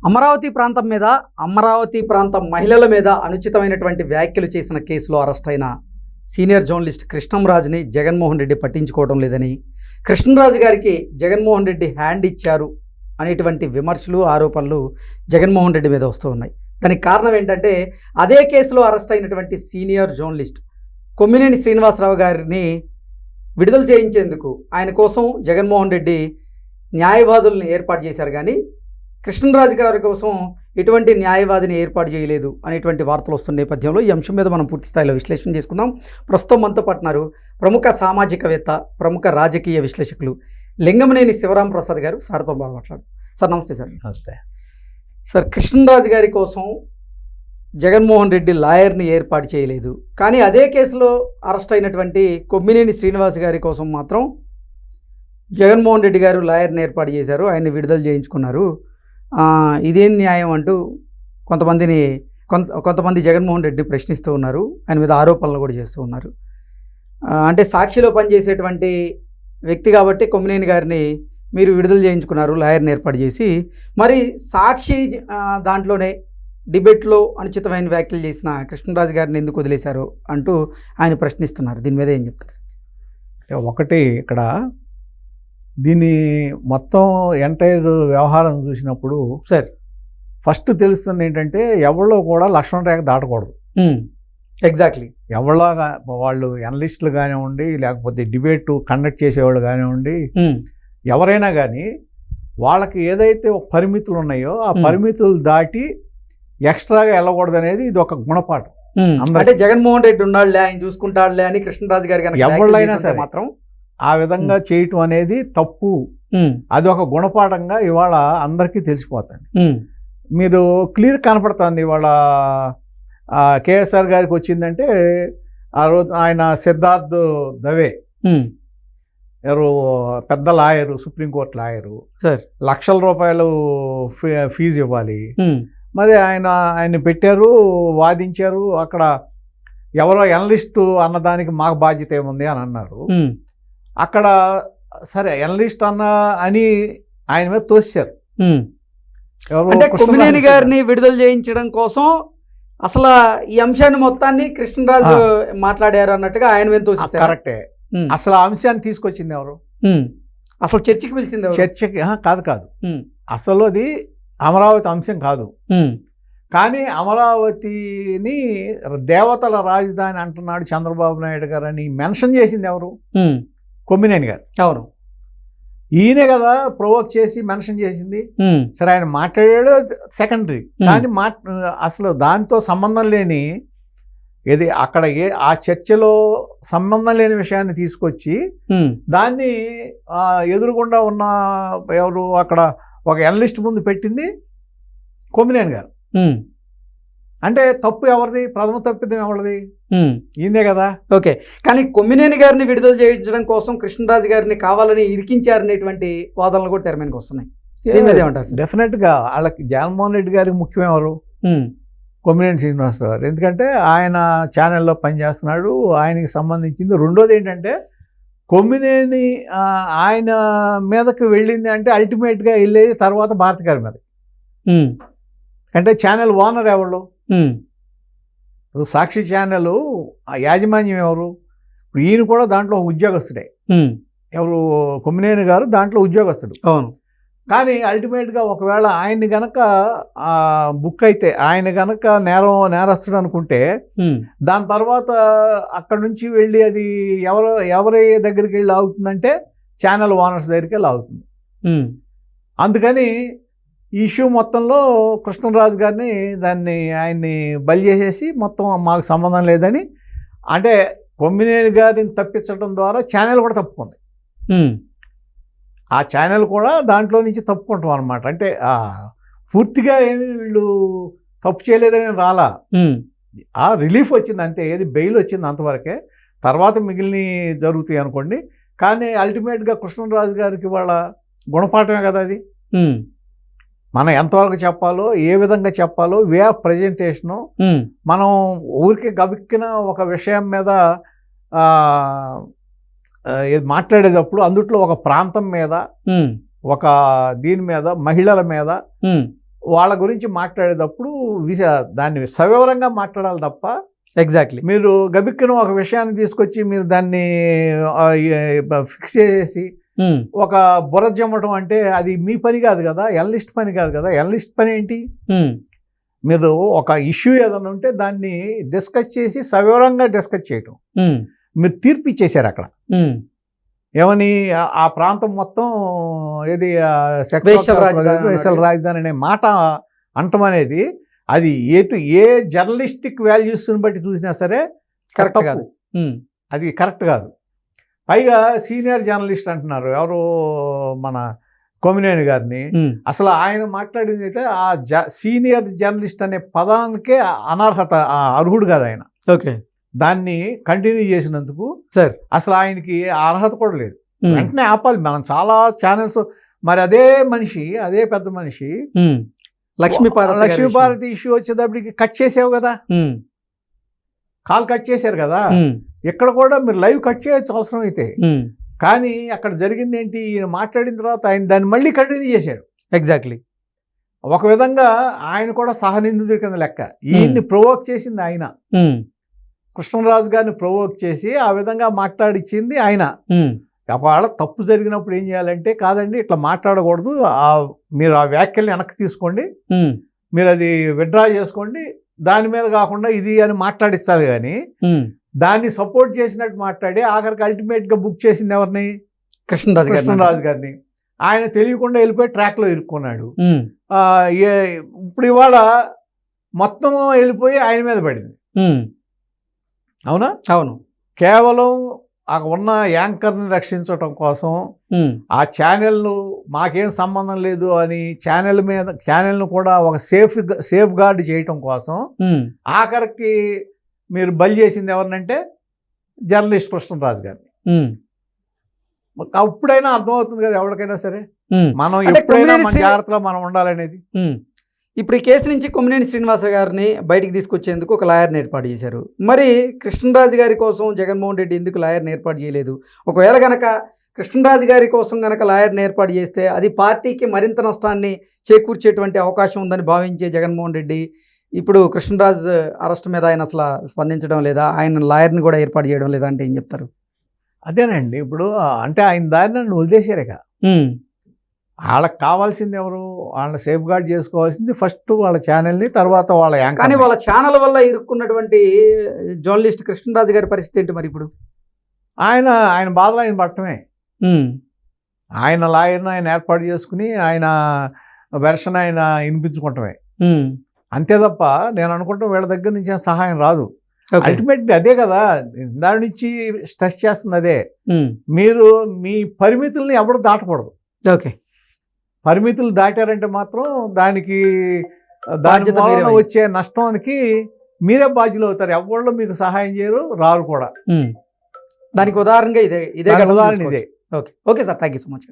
అమరావతి ప్రాంతం మీద అమరావతి ప్రాంతం మహిళల మీద అనుచితమైనటువంటి వ్యాఖ్యలు చేసిన కేసులో అరెస్ట్ అయిన సీనియర్ జర్నలిస్ట్ కృష్ణంరాజుని జగన్మోహన్ రెడ్డి పట్టించుకోవడం లేదని, కృష్ణంరాజు గారికి జగన్మోహన్ రెడ్డి హ్యాండ్ ఇచ్చారు అనేటువంటి విమర్శలు, ఆరోపణలు జగన్మోహన్ రెడ్డి మీద వస్తూ ఉన్నాయి. దానికి కారణం ఏంటంటే, అదే కేసులో అరెస్ట్ అయినటువంటి సీనియర్ జర్నలిస్ట్ కొమ్మినేని శ్రీనివాసరావు గారిని విడుదల చేయించేందుకు ఆయన కోసం జగన్మోహన్ రెడ్డి న్యాయవాదుల్ని ఏర్పాటు చేశారు, కానీ కృష్ణంరాజు గారి కోసం ఎటువంటి న్యాయవాదిని ఏర్పాటు చేయలేదు అనేటువంటి వార్తలు వస్తున్న నేపథ్యంలో ఈ అంశం మీద మనం పూర్తి స్థాయిలో విశ్లేషణ చేసుకుందాం. ప్రస్తుతం మనతో పాటున్నారు ప్రముఖ సామాజికవేత్త, ప్రముఖ రాజకీయ విశ్లేషకులు లింగమనేని శివరాం ప్రసాద్ గారు. సార్తో బాగా మాట్లాడు. సార్ నమస్తే. సార్ నమస్తే. సార్, కృష్ణంరాజు గారి కోసం జగన్మోహన్ రెడ్డి లాయర్ని ఏర్పాటు చేయలేదు, కానీ అదే కేసులో అరెస్ట్ అయినటువంటి కొమ్మినేని శ్రీనివాస్ గారి కోసం మాత్రం జగన్మోహన్ రెడ్డి గారు లాయర్ని ఏర్పాటు చేశారు, ఆయన్ని విడుదల చేయించుకున్నారు. ఇదేం న్యాయం అంటూ కొంతమంది జగన్మోహన్ రెడ్డిని ప్రశ్నిస్తూ ఉన్నారు, ఆయన మీద ఆరోపణలు కూడా చేస్తూ ఉన్నారు. అంటే సాక్షిలో పనిచేసేటువంటి వ్యక్తి కాబట్టి కొమ్మినేని గారిని మీరు విడుదల చేయించుకున్నారు లాయర్ని ఏర్పాటు చేసి, మరి సాక్షి దాంట్లోనే డిబేట్లో అనుచితమైన వ్యాఖ్యలు చేసిన కృష్ణంరాజు గారిని ఎందుకు వదిలేశారు అంటూ ఆయన ప్రశ్నిస్తున్నారు. దీని మీద ఏం చెప్తారు సార్? ఒకటి, ఇక్కడ దీన్ని మొత్తం ఎంటైర్ వ్యవహారం చూసినప్పుడు సార్ ఫస్ట్ తెలుస్తుంది ఏంటంటే, ఎవరిలో కూడా లక్ష్మణ రేఖ దాటకూడదు. ఎగ్జాక్ట్లీ. ఎవరిలాగా వాళ్ళు ఎనలిస్టులు కానివ్వండి, లేకపోతే డిబేట్ కండక్ట్ చేసేవాళ్ళు కానివ్వండి, ఎవరైనా కానీ వాళ్ళకి ఏదైతే పరిమితులు ఉన్నాయో ఆ పరిమితులు దాటి ఎక్స్ట్రాగా వెళ్ళకూడదు అనేది ఇది ఒక గుణపాఠం. అంటే జగన్మోహన్ రెడ్డి ఉన్నాడులే, ఆయన చూసుకుంటాడులే అని కృష్ణరాజు గారు ఎవరైనా సరే మాత్రం ఆ విధంగా చేయటం అనేది తప్పు. అది ఒక గుణపాఠంగా ఇవాళ అందరికీ తెలిసిపోతుంది. మీరు క్లియర్ కనపడుతుంది. ఇవాళ కేఎస్ఆర్ గారికి వచ్చిందంటే ఆ రోజు ఆయన సిద్ధార్థ్ దవే, ఎవరు పెద్ద లాయరు, సుప్రీంకోర్టు లాయరు, లక్షల రూపాయలు ఫీజు ఇవ్వాలి. మరి ఆయన్ని పెట్టారు, వాదించారు. అక్కడ ఎవరో ఎనలిస్టు అన్నదానికి మాకు బాధ్యత ఏముంది అని అన్నారు. అక్కడ సరే ఎనలిస్ట్ అని ఆయన మీద తోసారు. అంటే కొమ్మినేని గారిని విడుదల చేయించడం కోసం అసలు ఈ అంశాన్ని మొత్తాన్ని కృష్ణరాజు మాట్లాడారు అన్నట్టుగా ఆయన మీద తోసేసారు. కరెక్టే. అసలు ఆ అంశాన్ని తీసుకొచ్చింది ఎవరు? అసలు చర్చకి పిలిచింది చర్చకి కాదు. అసలు అది అమరావతి అంశం కాదు. కానీ అమరావతిని దేవతల రాజధాని అంటున్నాడు చంద్రబాబు నాయుడు గారు అని మెన్షన్ చేసింది ఎవరు? కొమ్మినేని గారు. అవును, ఈయనే కదా ప్రొవోక్ చేసి మెన్షన్ చేసింది. సరే, ఆయన మాట్లాడాడు, సెకండరీ. కానీ అసలు దాంతో సంబంధం లేని ఇది అక్కడ ఆ చర్చలో సంబంధం లేని విషయాన్ని తీసుకొచ్చి దాన్ని ఎదురుగుండా ఉన్న ఎవరు అక్కడ ఒక ఎనలిస్ట్ ముందు పెట్టింది కొమ్మినేని గారు. అంటే తప్పు ఎవరిది? ప్రథమ తప్పిదం ఎవరిది? ఈయనే కదా. ఓకే, కానీ కొమ్మినేని గారిని విడుదల చేయించడం కోసం కృష్ణరాజు గారిని కావాలని ఇరికించారనేటువంటి వాదనలు కూడా తెర మీదకి వస్తున్నాయి. డెఫినెట్గా వాళ్ళకి జగన్మోహన్ రెడ్డి గారికి ముఖ్యం ఎవరు? కొమ్మినేని శ్రీనివాసరావు గారు. ఎందుకంటే ఆయన ఛానల్లో పనిచేస్తున్నాడు, ఆయనకి సంబంధించింది. రెండోది ఏంటంటే, కొమ్మినేని ఆయన మీదకి వెళ్ళింది అంటే అల్టిమేట్గా వెళ్ళేది తర్వాత భారతి గారి మీద. అంటే ఛానల్ ఓనర్ ఎవరు? సాక్షి ఛానల్ యాజమాన్యం ఎవరు? ఇప్పుడు ఈయన కూడా దాంట్లో ఉద్యోగస్తుడే. ఎవరు? కొమ్మినేని గారు దాంట్లో ఉద్యోగస్తుడు. అవును. కానీ అల్టిమేట్గా ఒకవేళ ఆయన్ని గనక బుక్ అయితే, ఆయన గనక నేరస్తుడు అనుకుంటే, దాని తర్వాత అక్కడి నుంచి వెళ్ళి అది ఎవరి దగ్గరికి వెళ్ళి ఆగుతుందంటే ఛానల్ ఓనర్స్ దగ్గరికి వెళ్ళి ఆగుతుంది. అందుకని ఈ ఇష్యూ మొత్తంలో కృష్ణరాజు గారిని ఆయన్ని బలి చేసేసి మొత్తం మాకు సంబంధం లేదని, అంటే కొమ్మినేని గారిని తప్పించడం ద్వారా ఛానల్ కూడా తప్పుకుంది. ఆ ఛానల్ కూడా దాంట్లో నుంచి తప్పుకుంటాం అనమాట. అంటే పూర్తిగా ఏమి వీళ్ళు తప్పు చేయలేదని రాలా, ఆ రిలీఫ్ వచ్చింది అంతే. ఏది బెయిల్ వచ్చింది అంతవరకే, తర్వాత మిగిలిన జరుగుతాయి అనుకోండి. కానీ అల్టిమేట్గా కృష్ణరాజు గారికి వాళ్ళ గుణపాఠమే కదా అది. మనం ఎంతవరకు చెప్పాలో, ఏ విధంగా చెప్పాలో, వే ఆఫ్ ప్రజెంటేషను. మనం ఊరికి గబిక్కిన ఒక విషయం మీద మాట్లాడేటప్పుడు అందుట్లో ఒక ప్రాంతం మీద, ఒక దీని మీద, మహిళల మీద వాళ్ళ గురించి మాట్లాడేటప్పుడు దాన్ని సవివరంగా మాట్లాడాలి తప్ప ఎగ్జాక్ట్లీ. మీరు గబిక్కున ఒక విషయాన్ని తీసుకొచ్చి మీరు దాన్ని ఫిక్స్ చేసేసి ఒక బుర్ర జమ్మటం అంటే అది మీ పని కాదు కదా, ఎనలిస్ట్ పని కాదు కదా. ఎనలిస్ట్ పని ఏంటి? మీరు ఒక ఇష్యూ ఏదైనా ఉంటే దాన్ని డిస్కస్ చేసి సవివరంగా డిస్కస్ చేయటం. మీరు తీర్పు ఇచ్చేశారు అక్కడ. ఏమని? ఆ ప్రాంతం మొత్తం ఏది వేశ్యల రాజధాని అనే మాట అంటం అనేది అది ఏ జర్నలిస్టిక్ వాల్యూస్ని బట్టి చూసినా సరే కరెక్ట్ కాదు. అది కరెక్ట్ కాదు. పైగా సీనియర్ జర్నలిస్ట్ అంటున్నారు ఎవరు, మన కొమ్మినేని గారిని. అసలు ఆయన మాట్లాడింది అయితే ఆ సీనియర్ జర్నలిస్ట్ అనే పదానికే అనర్హత, అర్హుడు కాదు ఆయన. ఓకే. దాన్ని కంటిన్యూ చేసినందుకు సార్ అసలు ఆయనకి అర్హత కూడా లేదు. వెంటనే ఆపాలి. మనం చాలా ఛానల్స్, మరి అదే మనిషి, అదే పెద్ద మనిషి లక్ష్మీపార్వతి ఇష్యూ వచ్చేటప్పటికి కట్ చేసావు కదా, కాల్ కట్ చేశారు కదా. ఇక్కడ కూడా మీరు లైవ్ కట్ చేయొచ్చు అవసరం అయితే. కానీ అక్కడ జరిగింది ఏంటి? ఈయన మాట్లాడిన తర్వాత ఆయన దాన్ని మళ్ళీ కంటిన్యూ చేశాడు. ఎగ్జాక్ట్లీ. ఒక విధంగా ఆయన కూడా సహనిందితుడి కింద లెక్క. ఈయన్ని ప్రొవోక్ చేసింది ఆయన. కృష్ణరాజు గారిని ప్రొవోక్ చేసి ఆ విధంగా మాట్లాడిచ్చింది ఆయన. ఒకవేళ తప్పు జరిగినప్పుడు ఏం చేయాలంటే, కాదండి ఇట్లా మాట్లాడకూడదు, మీరు ఆ వ్యాఖ్యల్ని వెనక్కి తీసుకోండి, మీరు అది విత్డ్రా చేసుకోండి, దాని మీద కాకుండా ఇది అని మాట్లాడించాలి. కానీ దాన్ని సపోర్ట్ చేసినట్టు మాట్లాడి ఆఖరికి అల్టిమేట్గా బుక్ చేసింది ఎవరిని? కృష్ణరాజు గారిని. ఆయన తెలియకుండా వెళ్ళిపోయి ట్రాక్లో ఇరుక్కున్నాడు. ఇప్పుడు ఇవాళ మొత్తం వెళ్ళిపోయి ఆయన మీద పడింది. అవునా? అవును. కేవలం ఉన్న యాంకర్ని రక్షించటం కోసం ఆ ఛానల్ను మాకేం సంబంధం లేదు అని ఛానల్ను కూడా ఒక సేఫ్ గార్డ్ చేయటం కోసం ఆఖరికి మీరు బలి చేసింది ఎవరినంటే జర్నలిస్ట్ కృష్ణరాజు గారిని. అప్పుడైనా అర్థమవుతుంది కదా ఎవరికైనా సరే, మనం ఎప్పుడైనా మన జాగ్రత్తలో మనం ఉండాలనేది. ఇప్పుడు ఈ కేసు నుంచి కొమ్మినేని శ్రీనివాసరావు గారిని బయటికి తీసుకొచ్చేందుకు ఒక లాయర్ని ఏర్పాటు చేశారు. మరి కృష్ణరాజు గారి కోసం జగన్మోహన్ రెడ్డి ఎందుకు లాయర్ని ఏర్పాటు చేయలేదు? ఒకవేళ గనక కృష్ణరాజు గారి కోసం గనక లాయర్ని ఏర్పాటు చేస్తే అది పార్టీకి మరింత నష్టాన్ని చేకూర్చేటువంటి అవకాశం ఉందని భావించే జగన్మోహన్ రెడ్డి ఇప్పుడు కృష్ణరాజు అరెస్ట్ మీద ఆయన అసలు స్పందించడం లేదా, ఆయన లాయర్ని కూడా ఏర్పాటు చేయడం లేదా అంటే ఏం చెప్తారు? అదేనండి, ఇప్పుడు అంటే ఆయన దారిని వదిలేశారుగా. వాళ్ళకి కావాల్సింది ఎవరు? వాళ్ళని సేఫ్ గార్డ్ చేసుకోవాల్సింది ఫస్ట్ వాళ్ళ ఛానల్ని, తర్వాత వాళ్ళ యాంకర్. కానీ వాళ్ళ ఛానల్ వల్ల ఇరుక్కున్నటువంటి జర్నలిస్ట్ కృష్ణరాజు గారి పరిస్థితి ఏంటి మరి ఇప్పుడు? ఆయన బాధలు ఆయన పట్టడమే. ఆయన లాయర్ని ఆయన ఏర్పాటు చేసుకుని ఆయన వెర్షన్ ఆయన వినిపించుకుంటమే. అంతే తప్ప నేను అనుకుంటాం వీళ్ళ దగ్గర నుంచి సహాయం రాదు. అల్టిమేట్లీ అదే కదా దాని నుంచి స్ట్రెస్ చేస్తుంది. అదే మీరు మీ పరిమితుల్ని ఎవరు దాటకూడదు. ఓకే. పరిమితులు దాటారంటే మాత్రం దానికి దాని వలన వచ్చే నష్టానికి మీరే బాధ్యులు అవుతారు. ఎవరు మీకు సహాయం చేయరు, రారు కూడా. దానికి ఉదాహరణగా ఇదే ఉదాహరణ ఇదే. Okay sir, thank you so much.